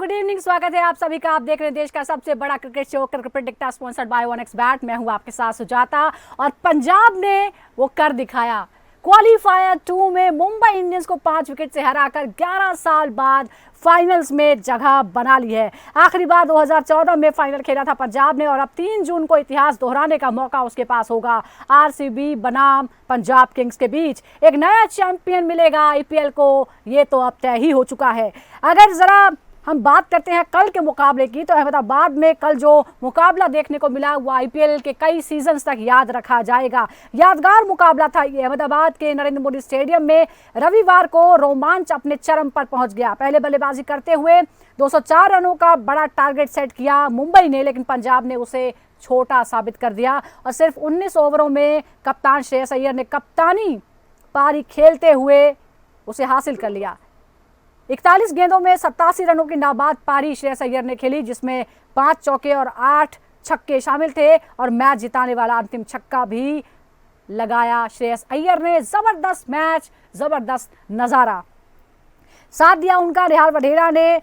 Good evening, स्वागत है आप सभी का। आप देख रहे हैं देश का सबसे बड़ा cricket show cricket predictor sponsored by 1xBet। मैं हूं आपके साथ सुजाता और पंजाब ने वो कर दिखाया। क्वालिफायर 2 में मुंबई इंडियंस को 5 विकेट से हराकर 11 साल बाद फाइनल्स में जगह बना ली है। आखिरी बार 2014 में फाइनल खेला था पंजाब ने और अब 3 जून को इतिहास दोहराने का मौका उसके पास होगा। आरसीबी बनाम पंजाब किंग्स के बीच एक नया चैंपियन मिलेगा आईपीएल को, ये तो अब तय ही हो चुका है। अगर जरा हम बात करते हैं कल के मुकाबले की, तो अहमदाबाद में कल जो मुकाबला देखने को मिला वो आईपीएल के कई सीजन्स तक याद रखा जाएगा। यादगार मुकाबला था ये। अहमदाबाद के नरेंद्र मोदी स्टेडियम में रविवार को रोमांच अपने चरम पर पहुंच गया। पहले बल्लेबाजी करते हुए 204 रनों का बड़ा टारगेट सेट किया मुंबई ने, लेकिन पंजाब ने उसे छोटा साबित कर दिया और सिर्फ 19 ओवरों में कप्तान श्रेयस अय्यर ने कप्तानी पारी खेलते हुए उसे हासिल कर लिया। 41 गेंदों में 87 रनों की नाबाद पारी श्रेयस अय्यर ने खेली, जिसमें 5 चौके और 8 छक्के शामिल थे और मैच जिताने वाला अंतिम छक्का भी लगाया श्रेयस अय्यर ने। जबरदस्त मैच, जबरदस्त नजारा साथ दिया उनका। निहाल वढेरा ने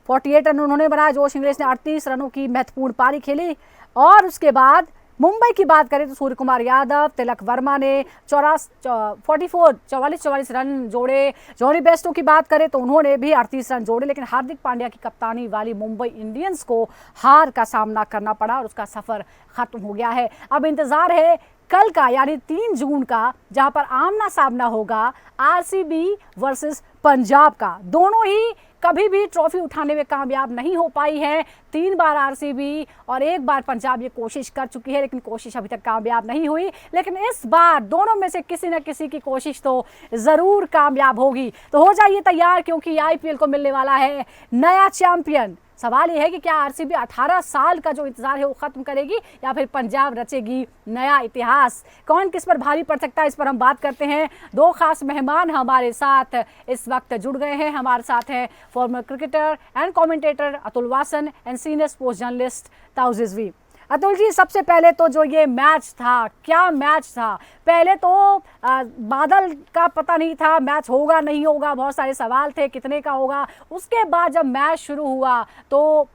48 रन उन्होंने बनाए। जोश इंग्लिश ने 38 रनों की महत्वपूर्ण पारी खेली और उसके बाद मुंबई की बात करें तो सूर्य कुमार यादव, तिलक वर्मा ने 44 रन जोड़े। जॉनी बेस्टो की बात करें तो उन्होंने भी 38 रन जोड़े, लेकिन हार्दिक पांड्या की कप्तानी वाली मुंबई इंडियंस को हार का सामना करना पड़ा और उसका सफर खत्म हो गया है। अब इंतजार है कल का, यानी 3 जून का, जहां पर आमना सामना होगा आरसीबी वर्सेस पंजाब का। दोनों ही कभी भी ट्रॉफी उठाने में कामयाब नहीं हो पाई है। 3 बार आरसीबी और 1 बार पंजाब ये कोशिश कर चुकी है, लेकिन कोशिश अभी तक कामयाब नहीं हुई। लेकिन इस बार दोनों में से किसी न किसी की कोशिश तो जरूर कामयाब होगी। तो हो जाइए तैयार, क्योंकि आईपीएल को मिलने वाला है नया चैंपियन। सवाल यह है कि क्या आरसीबी 18 साल का जो इंतजार है वो खत्म करेगी या फिर पंजाब रचेगी नया इतिहास। कौन किस पर भारी पड़ सकता है, इस पर हम बात करते हैं। 2 खास मेहमान हमारे साथ इस वक्त जुड़ गए हैं। हमारे साथ हैं former cricketer and commentator Atul Wasan and senior sports journalist Tau Rizvi. Atul ji, सबसे पहले तो जो ये मैच था, क्या मैच था। पहले तो बादल का पता नहीं था मैच होगा नहीं होगा, बहुत सारे सवाल थे कितने का होगा। उसके बाद जब मैच शुरू हुआ तो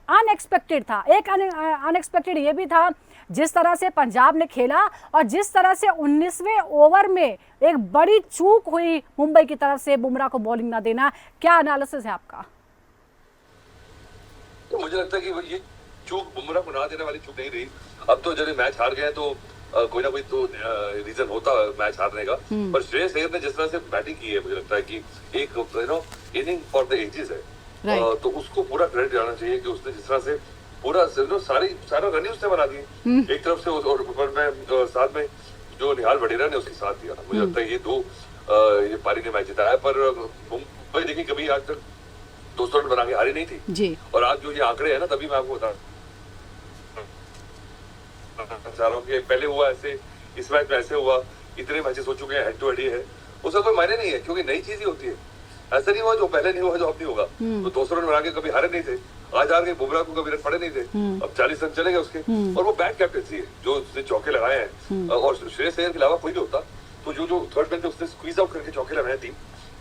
अनएक्सपेक्टेड था। एक अनएक्सपेक्टेड ये भी था जिस तरह से पंजाब ने खेला और जिस तरह से 19वें ओवर में एक बड़ी चूक हुई मुंबई की तरफ से, बुमराह को बॉलिंग ना देना। क्या एनालिसिस है आपका? तो मुझे लगता है कि ये चूक बुमराह को ना देने वाली चूक नहीं रही। अब तो जब मैच हार गए तो कोई ना कोई तो रीजन होता है मैच हारने का। पर श्रेयस अय्यर ने जिस तरह से बैटिंग की है, मुझे लगता है कि एक इनिंग फॉर द एजेस है। तो उसको पूरा क्रेडिट जाना चाहिए कि उसने जिस तरह से पूरा सारा रन ही उसने बना दिए एक तरफ से, और ऊपर में साथ में जो निहाल वढेरा ने उसके साथ दिया। मुझे लगता है ये पारी ने मैच जिताया। पर मुंबई देखिए कभी आज तक 200 रन बना के हारी नहीं थी जी। और आज जो ये आंकड़े हैं ना, तभी मैं आपको बता रहा हूँ कि पहले हुआ ऐसे, इस मैच में ऐसे हुआ, इतने मैचेस हो चुके हैं, हेड टू हेड है, उसका कोई मायने नहीं है, क्योंकि नई चीज ही होती है। ऐसा नहीं हुआ जो पहले नहीं हुआ जो अब नहीं होगा। तो 200 रन बना के कभी हारे नहीं थे, आज हार गए। बुमराह को कभी रन पड़े नहीं थे, अब 40 रन चले गए उसके। और वो बैड कैप्टनसी है जो उसने चौके लगाए हैं। और श्रेयस अय्यर के अलावा कोई भी होता तो जो थर्ड मैन थे उसने स्क्वीज आउट करके चौके लगाए थी,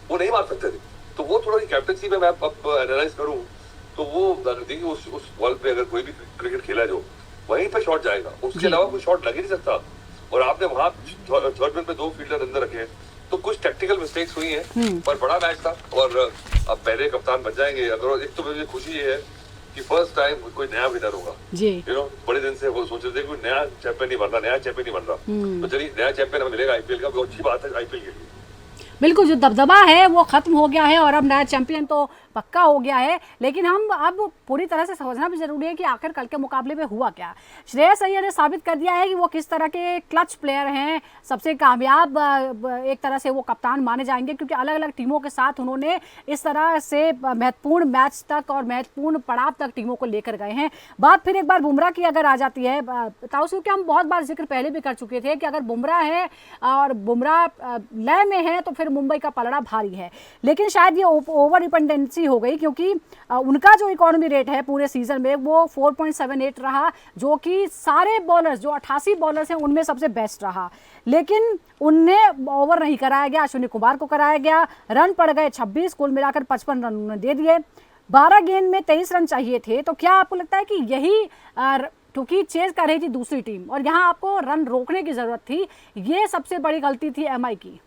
वो नहीं मार सकते थे। तो वो थोड़ा कैप्टनसी में मैं अब एनालाइज करूं तो वो देखिए उस बॉल पे अगर कोई भी क्रिकेट खेला जो वहीं पे शॉट जाएगा, उसके अलावा कोई शॉट लग ही नहीं सकता। और आपने वहां थर्ड मैन पे 2 फील्डर अंदर रखे हैं, तो कुछ टेक्निकल मिस्टेक्स हुई हैं। पर बड़ा मैच था और अब पहले कप्तान बन जाएंगे। अगर एक तो मुझे खुशी ये है कि फर्स्ट टाइम कोई नया विनर होगा जी। बड़े दिन से वो सोच रहे थे कोई नया चैंपियन नहीं बन रहा, तो चलिए नया चैंपियन हमें मिलेगा आईपीएल का, बहुत अच्छी बात है आईपीएल के लिए। बिल्कुल, जो दबदबा है वो खत्म हो गया है और अब नया चैंपियन तो पक्का हो गया है। लेकिन हम अब पूरी तरह से समझना भी जरूरी है कि आखिर कल के मुकाबले में हुआ क्या। श्रेयस अय्यर ने साबित कर दिया है कि वो किस तरह के क्लच प्लेयर हैं, सबसे कामयाब एक तरह से वो कप्तान माने जाएंगे, क्योंकि अलग अलग टीमों के साथ उन्होंने इस तरह से महत्वपूर्ण मैच तक और महत्वपूर्ण पड़ाव तक टीमों को लेकर गए हैं। बात फिर एक बार बुमराह की अगर आ जाती है ताऊ, क्योंकि हम बहुत बार जिक्र पहले भी कर चुके थे कि अगर बुमराह है और बुमराह लय में है तो फिर मुंबई का पलड़ा भारी है। लेकिन शायद ये ओवर डिपेंडेंसी हो गई, क्योंकि उनका जो इकोनॉमी रेट है पूरे सीजन में वो 4.78 रहा, जो कि सारे बॉलर्स जो 88 बॉलर्स हैं उनमें सबसे बेस्ट रहा। लेकिन उन्हें ओवर नहीं कराया गया, अश्विनी कुमार को कराया गया। रन पड़ गए 26, कुल मिलाकर 55 रन उन्होंने दे दिए। 12 गेंद में 23 रन चाहिए थे, तो क्या आपको लगता है कि यही क्योंकि चेज कर रही थी दूसरी टीम और यहाँ आपको रन रोकने की जरूरत थी, ये सबसे बड़ी गलती थी एमआई की?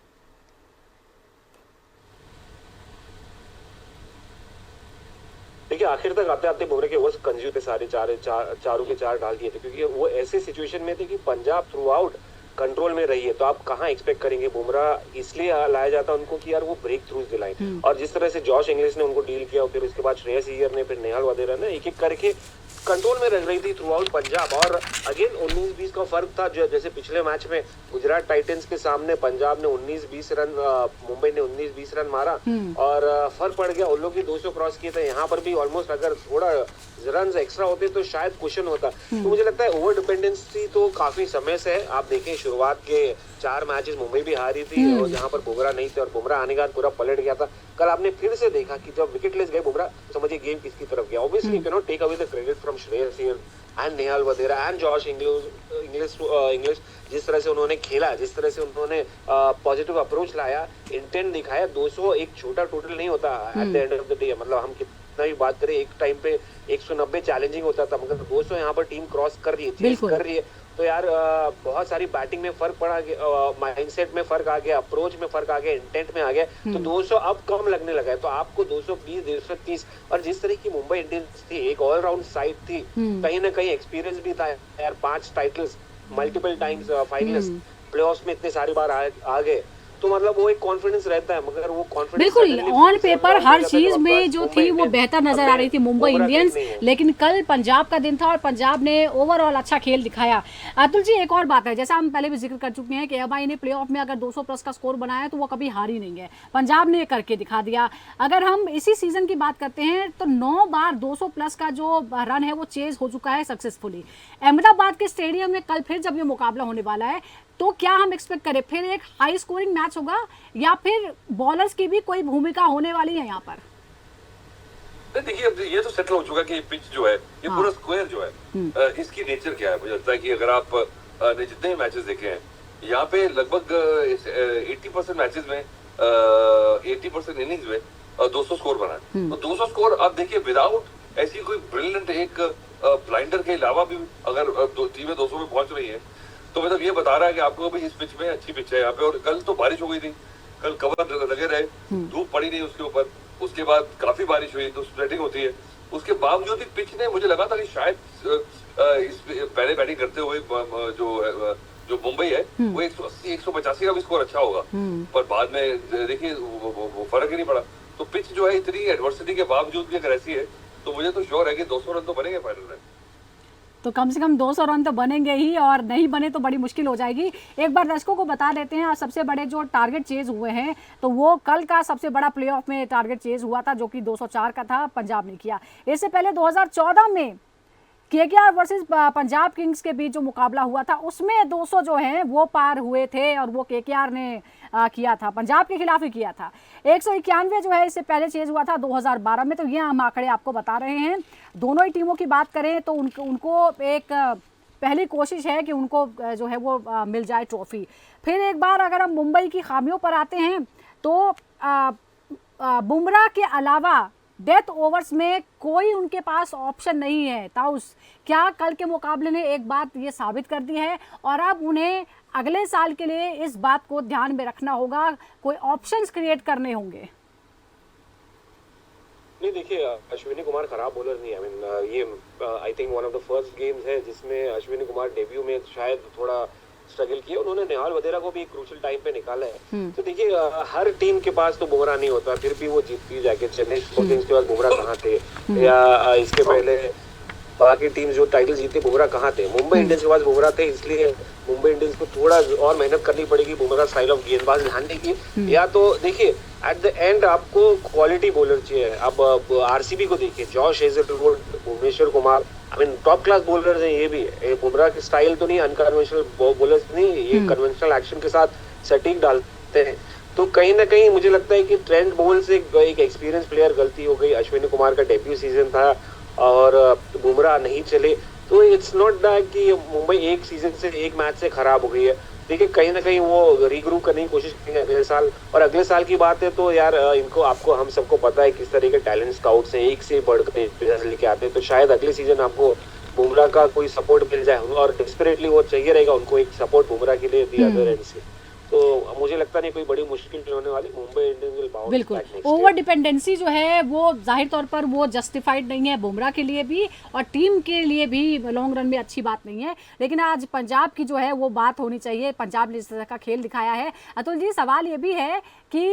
देखिए आखिर तक आते आते बुमराह के ओवर्स कंज्यूम थे सारे, चारों के चार डाल दिए थे, क्योंकि वो ऐसे सिचुएशन में थे कि पंजाब थ्रू आउट कंट्रोल में रही है, तो आप कहाँ एक्सपेक्ट करेंगे बुमराह इसलिए लाया जाता उनको कि यार वो ब्रेक थ्रूज दिलाएं। और जिस तरह से जॉश इंग्लिश ने उनको डील किया और फिर उसके बाद श्रेयस अय्यर ने, फिर नेहाल वधेरा ने एक एक करके कंट्रोल में रह रही थी थ्रू आउट पंजाब। और अगेन 19-20 का फर्क था, जो जैसे पिछले मैच में गुजरात टाइटंस के सामने पंजाब ने 19-20 रन, मुंबई ने 19-20 रन मारा और फर्क पड़ गया, उन लोग की 200 क्रॉस किए थे। यहाँ पर भी ऑलमोस्ट अगर थोड़ा रन एक्स्ट्रा होते तो शायद क्वेश्चन होता। तो मुझे लगता है ओवर डिपेंडेंसी तो काफी समय से है। आप देखें शुरुआत के 4 मैचेस मुंबई भी हारी थी और जहां पर बुमराह नहीं थे, और बुमराह आने के बाद पूरा पलट गया था। कल आपने फिर से देखा कि जब विकेटलेस गए बुमराह, समझिए गेम किसकी तरफ गया। Obviously you can not take away the credit from Shreyas Iyer and Nehal Wadhera and Josh Inglis. जिस तरह से उन्होंने खेला, जिस तरह से उन्होंने पॉजिटिव अप्रोच लाया, इंटेंट दिखाया। 200 एक छोटा टोटल नहीं होता eight the end of the day. मतलब हम कितना भी बात करें, एक टाइम पे 190 चैलेंजिंग होता था, मगर 200 यहाँ पर टीम क्रॉस कर रही है, कर रही है। तो यार बहुत सारी बैटिंग में फर्क पड़ा, माइंडसेट में फर्क आ गया, अप्रोच में फर्क आ गया, इंटेंट में आ गया। तो 200 अब कम लगने लगा है, तो आपको 220, 230। और जिस तरह की मुंबई इंडियंस थी, एक ऑलराउंड साइड थी, कहीं ना कहीं एक्सपीरियंस भी था यार। 5 titles, multiple times finalist, playoffs में इतने सारी बार आ गए, तो मतलब वो एक कॉन्फिडेंस रहता है। मगर वो कॉन्फिडेंस बिल्कुल ऑन पेपर हर चीज में जो थी वो बेहतर नजर आ रही थी मुंबई इंडियंस, लेकिन कल पंजाब का दिन था और पंजाब ने ओवरऑल अच्छा खेल दिखाया। अतुल जी, एक और बात है, जैसा हम पहले भी जिक्र कर चुके हैं कि एमआई ने प्लेऑफ में अगर 200 प्लस का स्कोर बनाया है तो वो कभी हारी नहीं है। पंजाब ने करके दिखा दिया। अगर हम इसी सीजन की बात करते हैं तो 9 बार 200 प्लस का जो रन है वो चेज हो चुका है सक्सेसफुली। अहमदाबाद के स्टेडियम में कल फिर जब ये मुकाबला होने वाला है, तो क्या हम एक्सपेक्ट करें फिर एक हाई स्कोरिंग मैच होगा या फिर बॉलर्स की भी कोई भूमिका होने वाली है यहाँ पर? देखिए अब ये तो सेटल हो चुका कि पिच जो है ये पूरा स्क्वायर जो है, इसकी नेचर क्या है। मुझे लगता है कि अगर आप ने जितने भी मैचेस देखे हैं, यहाँ पे लगभग 80% मैचेस में 80% इनिंग्स में 200 स्कोर बना है। तो 200 स्कोर आप देखिए विदाउट ऐसी कोई ब्रिलियंट एक ब्लाइंडर के अलावा भी अगर टीमें 200 में पहुंच रही है, तो मतलब ये बता रहा है कि आपको भी इस पिच में अच्छी पिच है यहाँ पे। और कल तो बारिश हो गई थी, कल कवर लगे रहे, धूप पड़ी नहीं उसके ऊपर, उसके बाद काफी बारिश हुई तो स्प्रेडिंग होती है। उसके बावजूद भी पिच ने, मुझे लगा था कि शायद इस पहले बैटिंग करते हुए जो मुंबई है वो 180 185 का भी स्कोर अच्छा होगा, पर बाद में देखिए वो फर्क ही नहीं पड़ा। तो पिच जो है इतनी एडवर्सिटी के बावजूद भी अगर ऐसी है, तो मुझे तो श्योर है कि 200 रन तो बनेंगे फाइनल में। तो कम से कम 200 रन तो बनेंगे ही, और नहीं बने तो बड़ी मुश्किल हो जाएगी। एक बार दर्शकों को बता देते हैं, सबसे बड़े जो टारगेट चेज हुए हैं तो वो कल का सबसे बड़ा प्लेऑफ में टारगेट चेज हुआ था जो कि 204 का था, पंजाब ने किया। इससे पहले 2014 में केकेआर वर्सेस पंजाब किंग्स के बीच जो मुकाबला हुआ था उसमें 200 जो हैं वो पार हुए थे और वो केकेआर ने किया था, पंजाब के खिलाफ ही किया था। 191 जो है इससे पहले चेज हुआ था 2012 में। तो ये हम आंकड़े आपको बता रहे हैं। दोनों ही टीमों की बात करें तो उनको एक पहली कोशिश है कि उनको जो है वो मिल जाए ट्रॉफी। फिर एक बार अगर हम मुंबई की खामियों पर आते हैं तो बुमराह के अलावा डेथ ओवर्स में कोई उनके पास ऑप्शन नहीं है। ताउस, क्या कल के मुकाबले ने एक बात ये साबित कर दी है और अब उन्हें अगले साल के लिए इस बात को ध्यान में रखना होगा, कोई ऑप्शंस क्रिएट करने होंगे? नहीं देखिए, अश्विनी कुमार खराब बॉलर नहीं है। आई मीन ये I think one of the first games है जिसमें अश्विनी कुमार डेब्यू में शायद थोड़ा स्ट्रगल किया। उन्होंने नेहाल वधेरा को भी एक क्रूशियल टाइम पे निकाला है। तो देखिए हर टीम के पास तो बुमराह नहीं होता, फिर भी वो जीतती जाके। चेन्नई सुपर किंग्स के बाद बुमराह कहाँ थे, या इसके पहले बाकी टीम जो टाइटल जीते बुमराह कहाँ थे। मुंबई इंडियंस के पास बुमराह थे, इसलिए मुंबई इंडियंस को थोड़ा और मेहनत करनी पड़ेगी बुमराह स्टाइल ऑफ गेंदबाज ध्यान की। या तो देखिए एट द एंड आपको क्वालिटी बॉलर चाहिए। अब आरसीबी को देखिए, Josh Hazlewood, Bhuvneshwar Kumar, I mean top class bowlers हैं। ये भी बुमराह की स्टाइल तो नहीं, अनकन्वेंशनल बॉलर्स नहीं, ये कन्वेंशनल एक्शन के साथ सटीक डालते हैं। तो कहीं ना कहीं मुझे लगता है कि ट्रेंट बोल्ट से एक एक्सपीरियंस प्लेयर गलती हो गई। अश्विनी कुमार का डेब्यू सीजन था और बुमराह नहीं चले, तो इट्स नॉट दैट कि मुंबई एक सीजन से, एक मैच से खराब हो गई है। देखिए कहीं ना कहीं वो रीग्रुप करने की कोशिश करेंगे अगले साल। और अगले साल की बात है तो यार इनको आपको हम सबको पता है किस तरह के टैलेंट स्काउट्स हैं, एक से बढ़कर प्लेयर्स लेके आते हैं। तो शायद अगले सीजन आपको बुमराह का कोई सपोर्ट मिल जाए और डेस्परेटली वो चाहिए रहेगा उनको एक सपोर्ट बुमराह के लिए दी अदर एंड से। तो मुझे लगता नहीं कोई बड़ी मुश्किल नहीं होने वाली। मुंबई इंडियंस विल बाउंस बिल्कुल, बैक नेक्स्ट ओवर डिपेंडेंसी जो है वो जाहिर तौर पर वो जस्टिफाइड नहीं है बुमराह के लिए भी और टीम के लिए भी लॉन्ग रन में अच्छी बात नहीं है। लेकिन आज पंजाब की जो है वो बात होनी चाहिए, पंजाब ने इस तरह का खेल दिखाया है। अतुल जी, सवाल ये भी है कि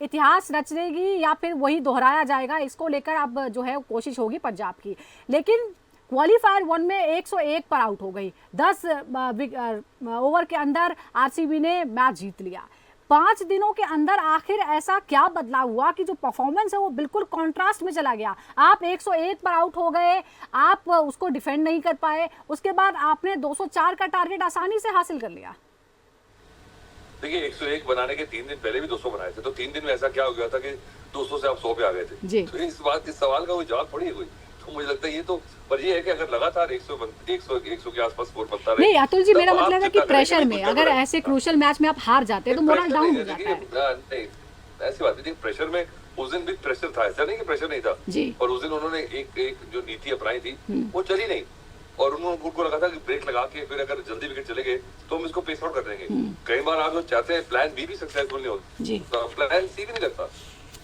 इतिहास रचनेगी या फिर वही दोहराया जाएगा, इसको लेकर अब जो है कोशिश होगी पंजाब की। लेकिन क्वालीफायर 1 में 101 पर आउट हो गई, 10 ओवर के अंदर आरसीबी ने मैच जीत लिया। 5 दिनों के अंदर आखिर ऐसा क्या बदलाव हुआ कि जो परफॉर्मेंस है वो बिल्कुल कॉन्ट्रास्ट में चला गया। आप 101 पर आउट हो गए, आप उसको डिफेंड नहीं कर पाए, उसके बाद आपने 204 का टारगेट आसानी से हासिल कर लिया। देखिए 101 बनाने के 3 दिन पहले भी 200 बनाए थे, तो 3 दिन में ऐसा क्या हो गया था कि 200 से आप 100 पे आ गए थे। तो इस सवाल का कोई जवाब थोड़ी है कोई। तो मुझे लगता है ये तो, पर ये है कि अगर लगातार 100 के आसपास स्कोर बनता रहे। नहीं अतुल जी, मेरा मतलब है कि प्रेशर में अगर ऐसे क्रूशियल मैच में आप हार जाते हैं तो मोरल डाउन हो जाता है। नहीं ऐसी बात नहीं, प्रेशर में उस दिन भी प्रेशर था, ऐसा नहीं कि प्रेशर नहीं था जी। और उस दिन उन्होंने एक जो नीति अपनाई थी वो चली नहीं और उनको लगा था कि ब्रेक लगा के फिर अगर जल्दी विकेट चले गए तो हम इसको पेस आउट कर देंगे। कई बार आप जो चाहते हैं प्लान बी भी सक्सेसफुल नहीं होता, प्लान सी भी नहीं लगता,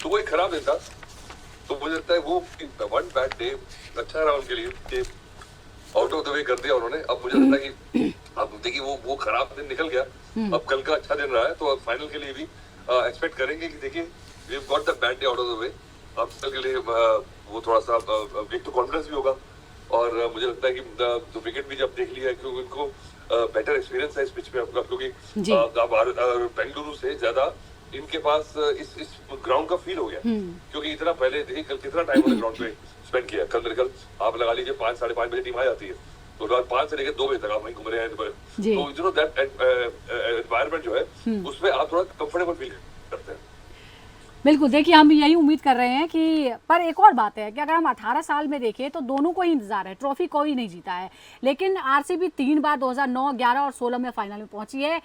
तो वो एक खराब दिन था। तो मुझे लगता है वो वन बैड डे अच्छा रहा उनके लिए कि आउट ऑफ द वे कर दिया उन्होंने। अब मुझे लगता है कि अब देखिए वो खराब दिन निकल गया, अब कल का अच्छा दिन रहा है, तो अब फाइनल के लिए भी एक्सपेक्ट करेंगे कि देखिए we have got the bad day out of the way. अब कल के लिए वो थोड़ा सा एक तो कॉन्फिडेंस भी होगा और मुझे लगता है कि तो विकेट भी जब देख लिया है क्योंकि उनको बेटर एक्सपीरियंस है इस पिच पे आपका, क्योंकि बेंगलुरु से ज्यादा इनके पास इस ग्राउंड का फील हो गया, क्योंकि इतना पहले देखिए कल कितना टाइम उन्होंने ग्राउंड पे स्पेंड किया। कल मेरे कल आप लगा लीजिए 5 साढ़े 5 बजे टीम आ जाती है, तो रात 5 से लेकर 2 बजे तक आप वहीं घूम रहे हैं। तो यू नो दैट एनवायरनमेंट जो है उसमें आप थोड़ा कंफर्टेबल फील करते हैं। बिल्कुल, देखिए हम यही उम्मीद कर रहे हैं कि, पर एक और बात है कि अगर हम 18 साल में देखें तो दोनों को ही इंतजार है, ट्रॉफी कोई नहीं जीता है। लेकिन आरसीबी 3 बार 2009, 11 और 16 में फाइनल में पहुंची है।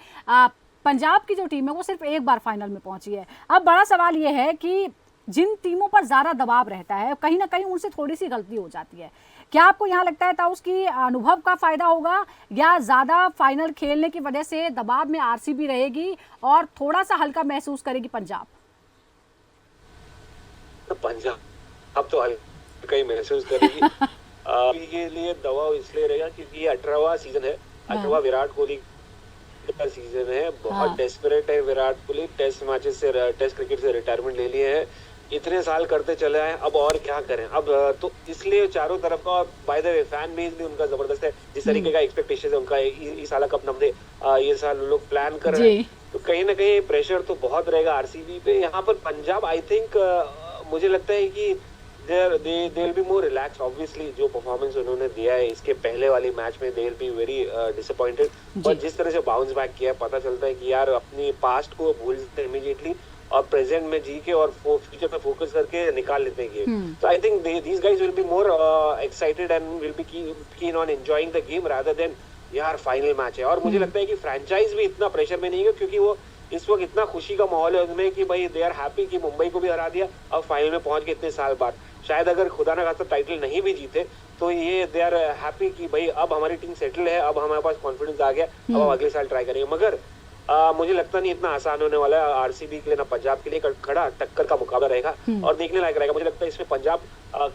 पंजाब की जो टीम है वो सिर्फ एक बार फाइनल में पहुंची है। अब बड़ा सवाल ये है कि जिन टीमों पर ज़्यादा दबाव रहता है कहीं ना कहीं उनसे थोड़ी सी गलती हो जाती है। क्या आपको यहाँ लगता है था उसकी अनुभव का फायदा होगा या ज़्यादा फाइनल खेलने की वजह से दबाव में आरसीबी रहेगी और थोड़ा सा हल्का महसूस करेगी पंजाब? पंजाब अब तो हल्का ही महसूस करेगी। के लिए दबाव इसलिए रहेगा क्योंकि ये 18वां सीजन है, 18वां विराट कोहली का सीजन है। बहुत डेस्परेट है विराट कोहली, टेस्ट मैचेस से टेस्ट क्रिकेट से रिटायरमेंट ले लिए हैं, इतने साल करते चले आए, अब और क्या करें। अब तो इसलिए चारों तरफ का, by the way fan base भी उनका जबरदस्त है। जिस तरीके का एक्सपेक्टेशन है उनका इस साल कप नम दे, ये साल लोग प्लान कर रहे हैं, तो कहीं ना कहीं प्रेशर तो बहुत रहेगा आरसीबी पे। यहाँ पर पंजाब आई थिंक मुझे लगता है कि they will be more relax. Obviously जो परफॉर्मेंस उन्होंने दिया है इसके पहले वाली मैच में, they will be very disappointed. और जिस तरह से बाउंस बैक किया है, पता चलता है कि यार अपनी पास्ट को भूल जाते हैं इमीडिएटली और प्रेजेंट में जी के और फ्यूचर पे फोकस करके निकाल लेते हैं गेम। तो I think these guys will be more excited and will be keen on enjoying the game rather than यार फाइनल मैच है। और मुझे लगता है कि फ्रेंचाइज भी इतना प्रेशर में नहीं है क्योंकि वो इस वक्त इतना खुशी का माहौल है उसमें कि भाई दे आर हैप्पी कि मुंबई को भी हरा दिया, अब फाइनल में पहुंच गए इतने साल बाद। शायद अगर खुदा ना खास्ता टाइटल नहीं भी जीते तो ये दे आर हैप्पी कि भाई अब हमारी टीम सेटल है, अब हमारे पास कॉन्फिडेंस आ गया, अब हम अगले साल ट्राई करेंगे। मगर मुझे लगता नहीं इतना आसान होने वाला है आरसीबी के लिए, ना पंजाब के लिए। खड़ा टक्कर का मुकाबला रहेगा और देखने लायक रहेगा। मुझे लगता है इसमें पंजाब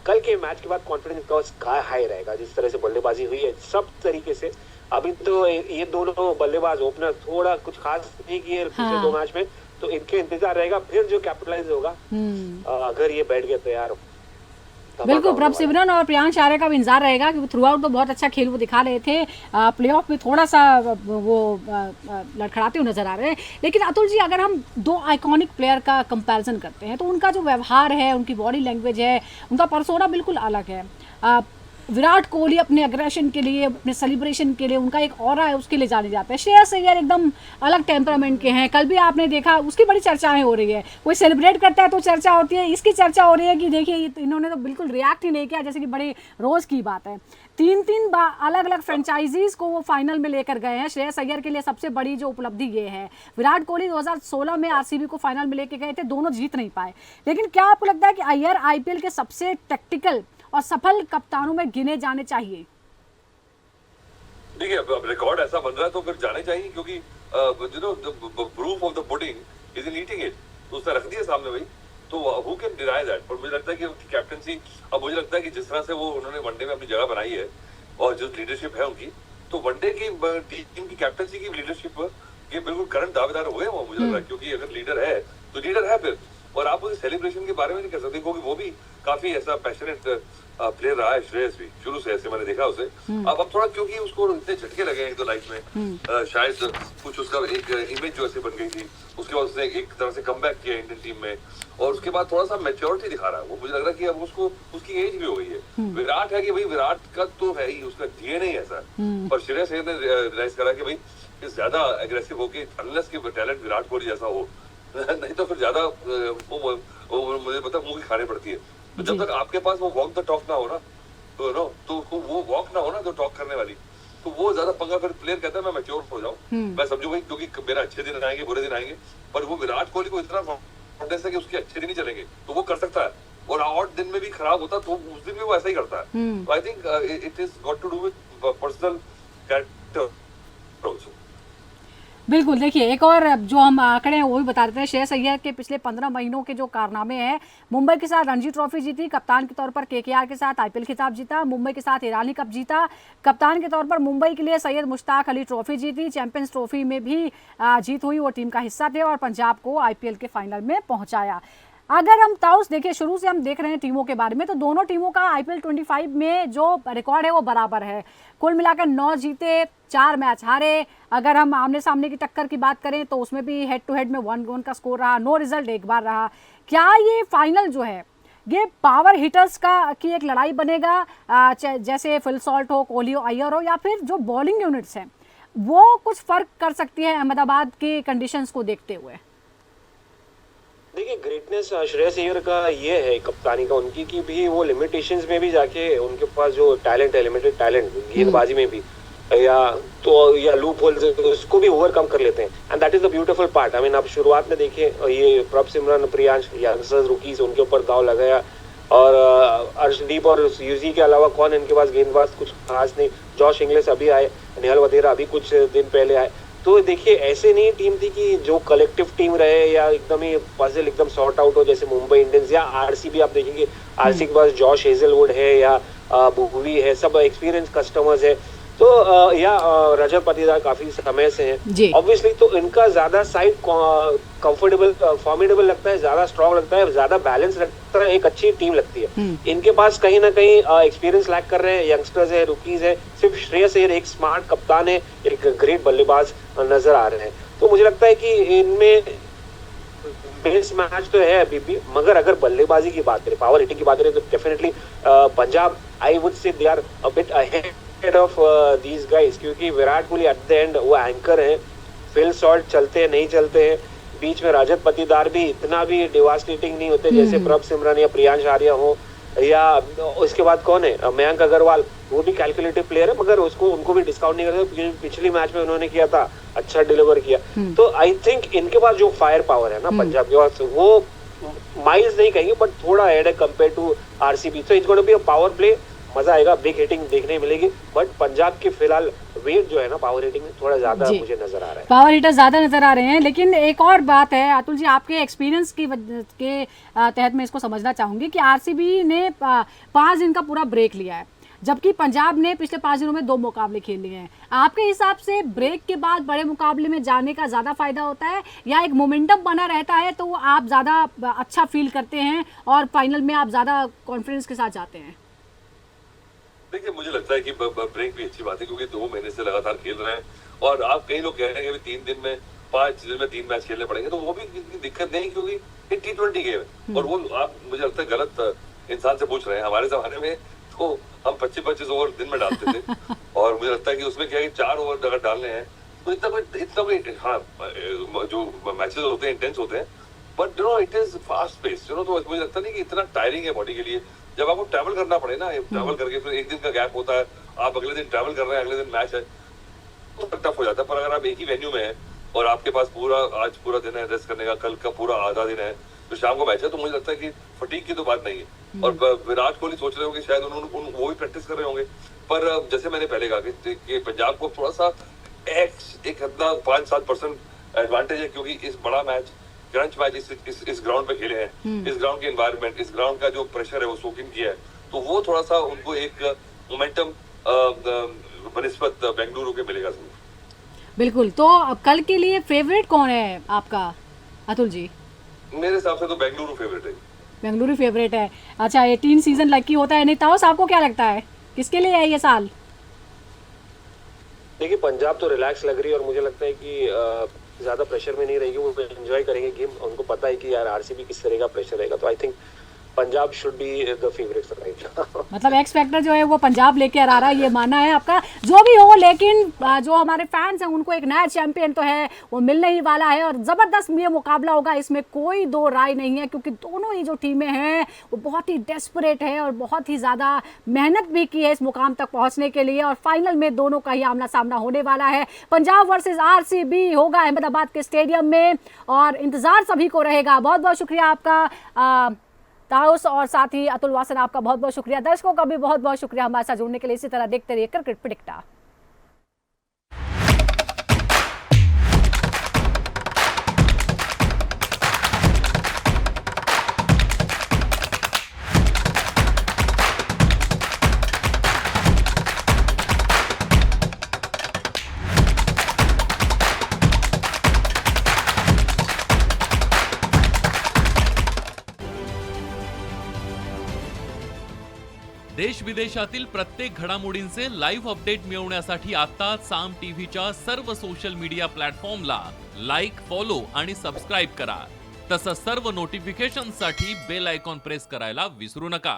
कल के मैच के बाद कॉन्फिडेंस का स्काई हाई रहेगा। जिस तरह से बल्लेबाजी हुई है सब तरीके से, अभी तो ये दोनों बल्लेबाज ओपनर थोड़ा कुछ खास नहीं किए पिछले 2 मैच में, तो इनके इंतजार रहेगा। फिर जो कैपिटलाइज होगा अगर ये बैठ गए तो यार बिल्कुल प्रभ सिमरन और प्रियांश आर्य का भी इंतजार रहेगा क्योंकि थ्रू आउट तो बहुत अच्छा खेल वो दिखा रहे थे। प्लेऑफ में थोड़ा सा वो लड़खड़ाते हुए नजर आ रहे हैं। लेकिन अतुल जी, अगर हम 2 आइकॉनिक प्लेयर का कंपैरिजन करते हैं तो उनका जो व्यवहार है, उनकी बॉडी लैंग्वेज है, उनका परसोना बिल्कुल अलग है। विराट कोहली अपने अग्रेशन के लिए, अपने सेलिब्रेशन के लिए, उनका एक ऑरा है उसके लिए जाने जाते हैं। श्रेयस अय्यर एकदम अलग टेम्परामेंट के हैं। कल भी आपने देखा, उसकी बड़ी चर्चाएं हो रही है। कोई सेलिब्रेट करता है तो चर्चा होती है, इसकी चर्चा हो रही है कि देखिए इन्होंने तो बिल्कुल रिएक्ट ही नहीं किया, जैसे कि बड़े रोज की बात है। तीन अलग अलग फ्रेंचाइजीज को वो फाइनल में लेकर गए हैं। श्रेयस अय्यर के लिए सबसे बड़ी जो उपलब्धि ये है। विराट कोहली 2016 में आरसीबी को फाइनल में लेके गए थे, दोनों जीत नहीं पाए। लेकिन क्या आपको लगता है कि अय्यर आईपीएल के सबसे टैक्टिकल और सफल कप्तानों में गिने जाने चाहिए? देखिए, अब रिकॉर्ड ऐसा बन रहा है तो फिर जाने चाहिए, क्योंकि you know the proof of the pudding is in eating it. तो उसने रख दिया सामने भाई, तो हु कैन डिनाई दैट। पर मुझे लगता है कि उनकी कैप्टनसी, अब मुझे लगता है कि जिस तरह से वो उन्होंने वनडे में अपनी जगह बनाई है और जो लीडरशिप है उनकी, तो वनडे की टीम की कैप्टनसी की लीडरशिप ये बिल्कुल करंट दावेदार हुए हैं वो, मुझे लग रहा है। क्योंकि अगर लीडर है तो लीडर है फिर, और आप उस सेलिब्रेशन के बारे में नहीं कर सकते, क्योंकि वो भी काफी ऐसा पैशनेट प्लेयर रहा है श्रेयस भी शुरू से, ऐसे मैंने देखा उसे। अब थोड़ा क्योंकि उसको इतने झटके लगे हैं तो लाइफ में, शायद कुछ उसका एक इमेज जो ऐसे बन गई थी, उसके बाद उसने एक तरह से कमबैक किया इंडियन टीम में, और उसके बाद थोड़ा सा मैच्योरिटी दिखा रहा है वो। मुझे लग रहा है कि अब उसको उसकी एज भी हो गई है। विराट है कि भाई विराट का तो है ही, उसका डीएनए ऐसा, पर श्रेयस अय्यर ने रियलाइज करा कि भाई ज्यादा एग्रेसिव होके, अनलेस कि टैलेंट विराट कोहली जैसा हो नहीं तो फिर ज्यादा वो मुझे पता मुंह की खाने पड़ती है। तो जब तक आपके पास वो वॉक द टॉक ना हो ना, तो वो वॉक ना हो ना जो टॉक करने वाली, तो वो ज्यादा पंगा फिर प्लेयर कहता है मैं मैच्योर हो जाऊं, मैं समझू भाई क्योंकि मेरा अच्छे दिन आएंगे बुरे दिन आएंगे। पर वो विराट कोहली को इतना कॉन्फिडेंस है कि उसके अच्छे दिन ही चलेंगे, तो वो कर सकता है, और ऑड दिन में भी खराब होता तो उस दिन भी वो ऐसा ही करता है। तो I think it is got to do with personal character also. बिल्कुल, देखिए एक और जो हम आंकड़े हैं वो भी बता देते हैं। श्रेयस अय्यर के पिछले 15 महीनों के जो कारनामे हैं, मुंबई के साथ रणजी ट्रॉफी जीती, कप्तान के तौर पर केकेआर के साथ आईपीएल खिताब जीता, मुंबई के साथ ईरानी कप जीता, कप्तान के तौर पर मुंबई के लिए सैयद मुश्ताक अली ट्रॉफी जीती, चैंपियंस ट्रॉफी में भी जीत हुई, वो टीम का हिस्सा थे, और पंजाब को आईपीएल के फाइनल में पहुंचाया। अगर हम ताउस देखिए, शुरू से हम देख रहे हैं टीमों के बारे में, तो दोनों टीमों का आईपीएल 25 में जो रिकॉर्ड है वो बराबर है। कुल मिलाकर 9 जीते, 4 मैच हारे। अगर हम आमने सामने की टक्कर की बात करें तो उसमें भी हेड टू हेड में 1-1 का स्कोर रहा, नो रिजल्ट एक बार रहा। क्या ये फाइनल जो है ये पावर हिटर्स की एक लड़ाई बनेगा, जैसे फिल सॉल्ट हो, कोहली हो, अय्यर हो, या फिर जो बॉलिंग यूनिट्स हैं वो कुछ फर्क कर सकती है अहमदाबाद की कंडीशंस को देखते हुए? देखिए, ग्रेटनेस श्रेयस अय्यर का ये है कप्तानी का उनकी, कि भी वो लिमिटेशंस में भी जाके उनके पास जो टैलेंट है, लिमिटेड टैलेंट गेंदबाजी में भी, या लूप होल्स उसको भी ओवरकम कर लेते हैं, and that is the beautiful part. I mean आप शुरुआत में देखिए, ये प्रभ सिमरन, प्रियांश, यंगस्टर्स रुकीज उनके ऊपर दाव लगाया, और अर्शदीप और यूजी के अलावा कौन इनके पास गेंदबाज कुछ खास नहीं। जॉश इंग्लिश अभी आए, निहल वधेरा अभी कुछ दिन पहले आए। तो देखिए, ऐसे नहीं टीम थी कि जो कलेक्टिव टीम रहे या एकदम ही पजल एकदम सॉर्ट आउट हो, जैसे मुंबई इंडियंस या आरसीबी। आप देखेंगे आरसी के पास जॉश हेजलवुड है या भुवी है, सब एक्सपीरियंस कस्टमर्स है। तो या रजत पाटीदार काफी समय से हैं ऑब्वियसली, तो इनका ज्यादा साइड कंफर्टेबल, फॉर्मिडेबल लगता है, ज्यादा स्ट्रॉन्ग लगता है, ज्यादा बैलेंस लगता है, एक अच्छी टीम लगती है। इनके पास कहीं ना कहीं एक्सपीरियंस लैक कर रहे हैं, यंगस्टर्स है, रुकीज है। सिर्फ श्रेयस अय्यर एक स्मार्ट कप्तान है, एक ग्रेट बल्लेबाज नजर आ रहे हैं। तो मुझे लगता है कि इनमें बेस मैच तो है अभी भी, मगर अगर बल्लेबाजी की बात करें, पावर हिटिंग की बात करें, तो definitely Punjab, I would say they are a bit ahead of these guys, क्योंकि Virat Kohli at the end वो एंकर है। फिल सॉल्ट चलते हैं नहीं चलते हैं, बीच में रजत पाटीदार भी इतना भी डिवास्टेटिंग नहीं होते जैसे प्रभ सिमरन या प्रियांश आर्या हो, या उसके बाद कौन है, मयंक अग्रवाल, वो भी कैलकुलेटिव प्लेयर है, मगर उसको उनको भी डिस्काउंट नहीं करते। पिछली मैच में उन्होंने किया था, अच्छा डिलीवर किया। तो आई थिंक इनके पास जो फायर पावर है ना पंजाब के पास, वो माइल्स नहीं कहेंगे बट थोड़ा हेड है कंपेयर टू आरसीबी। तो it's going to be a power play, मजा आएगा, बिग हिटिंग देखने मिलेगी। बट पंजाब के फिलहाल वेट जो है ना पावर हिटिंग में थोड़ा ज्यादा मुझे नजर आ रहा है, पावर हिटर ज्यादा नजर आ रहे हैं। लेकिन एक और बात है अतुल जी, आपके एक्सपीरियंस के तहत मैं इसको समझना चाहूंगी कि आरसीबी ने 5 दिन का पूरा ब्रेक लिया है, जबकि पंजाब ने पिछले 5 दिनों में 2 मुकाबले खेल लिए हैं। आपके हिसाब से ब्रेक के बाद बड़े मुकाबले में जाने का ज्यादा फायदा होता है, या एक मोमेंटम बना रहता है तो आप ज्यादा अच्छा फील करते हैं और फाइनल में आप ज्यादा कॉन्फिडेंस के साथ जाते हैं? देखिए, मुझे लगता है कि ब्रेक भी अच्छी बात है, क्योंकि 2 महीने से लगातार खेल रहे हैं, और आप कई लोग कह रहे हैं कि 3 दिन में 5 दिन में 3 मैच खेलने पड़ेंगे, तो वो भी दिक्कत नहीं, क्योंकि ये T20 गेम है। और वो आप मुझे लगता है गलत इंसान से पूछ रहे हैं। हमारे जमाने में तो हम 25-25 ओवर दिन में डालते थे और मुझे लगता है कि उसमें क्या है कि 4 ओवर अगर डालने हैं तो इतना कोई हाँ जो मैचेस होते हैं इंटेंस होते हैं, but you know it is fast pace, you know, तो मुझे लगता नहीं कि इतना टायरिंग है बॉडी के लिए। जब आपको ट्रैवल करना पड़े ना, ट्रैवल करके फिर एक दिन का गैप होता है, आप अगले दिन ट्रैवल कर रहे हैं, अगले दिन मैच है, तो टफ हो जाता है। पर अगर आप एक ही वेन्यू में हैं और आपके पास आज पूरा दिन है रेस्ट करने का, कल का पूरा आधा दिन है, तो शाम को मैच है, तो मुझे लगता है कि फटीग की तो बात नहीं है। और विराट कोहली सोच रहे होंगे शायद उन्होंने वो भी प्रैक्टिस कर रहे होंगे, पर जैसे मैंने पहले कहा कि पंजाब को थोड़ा सा एक अपना 5-7% एडवांटेज है, क्योंकि इस बड़ा मैच क्रंच मैच इस ग्राउंड पे खेले हैं, इस ग्राउंड के एनवायरनमेंट, इस ग्राउंड का जो प्रेशर है वो सोक इन किया है, तो वो थोड़ा सा उनको एक मोमेंटम बनिस्बत बेंगलुरु के मिलेगा जरूर। बिल्कुल। तो अब कल के लिए फेवरेट कौन है आपका अतुल जी? मेरे हिसाब से तो बेंगलुरु फेवरेट है। बेंगलुरु फेवरेट है। अच्छा, 18 सीजन लकी होता है नहीं, ताओस आपको क्या लगता है किसके लिए है ये साल? देखिए पंजाब तो रिलैक्स लग रही है और मुझे लगता है कि ज्यादा प्रेशर में नहीं रहेगी, वो एंजॉय करेंगे गेम। उनको पता है कि यार आरसीबी किस तरह का प्रेशर रहेगा, तो I think Punjab should be the favourite right now. मतलब एक्स फैक्टर जो है वो पंजाब लेके आ रहा है, ये मानना है आपका? जो भी हो, लेकिन जो हमारे फैंस हैं उनको एक नया चैंपियन तो है वो मिलने ही वाला है और ज़बरदस्त ये मुकाबला होगा, इसमें कोई दो राय नहीं है, क्योंकि दोनों ही जो टीमें हैं वो बहुत ही डेस्परेट है और बहुत ही ज़्यादा मेहनत भी की है इस मुकाम तक पहुँचने के लिए, और फाइनल में दोनों का ही आमना सामना होने वाला है। पंजाब वर्सेज आरसीबी होगा अहमदाबाद के स्टेडियम में और इंतज़ार सभी को रहेगा। बहुत बहुत शुक्रिया आपका ताउस और साथ ही अतुल वासन, आपका बहुत बहुत शुक्रिया। दर्शकों का भी बहुत बहुत शुक्रिया हमारे साथ जुड़ने के लिए। इसी तरह देखते रहिए क्रिकेट प्रेडिक्टर। देश विदेशातील प्रत्येक घडामोडींचे लाईव्ह अपडेट मिळवण्यासाठी आता साम टीव्हीच्या सर्व सोशल मीडिया प्लॅटफॉर्मला लाईक, फॉलो आणि सबस्क्राईब करा। तसंच सर्व नोटिफिकेशनसाठी बेल आयकॉन प्रेस करायला विसरू नका।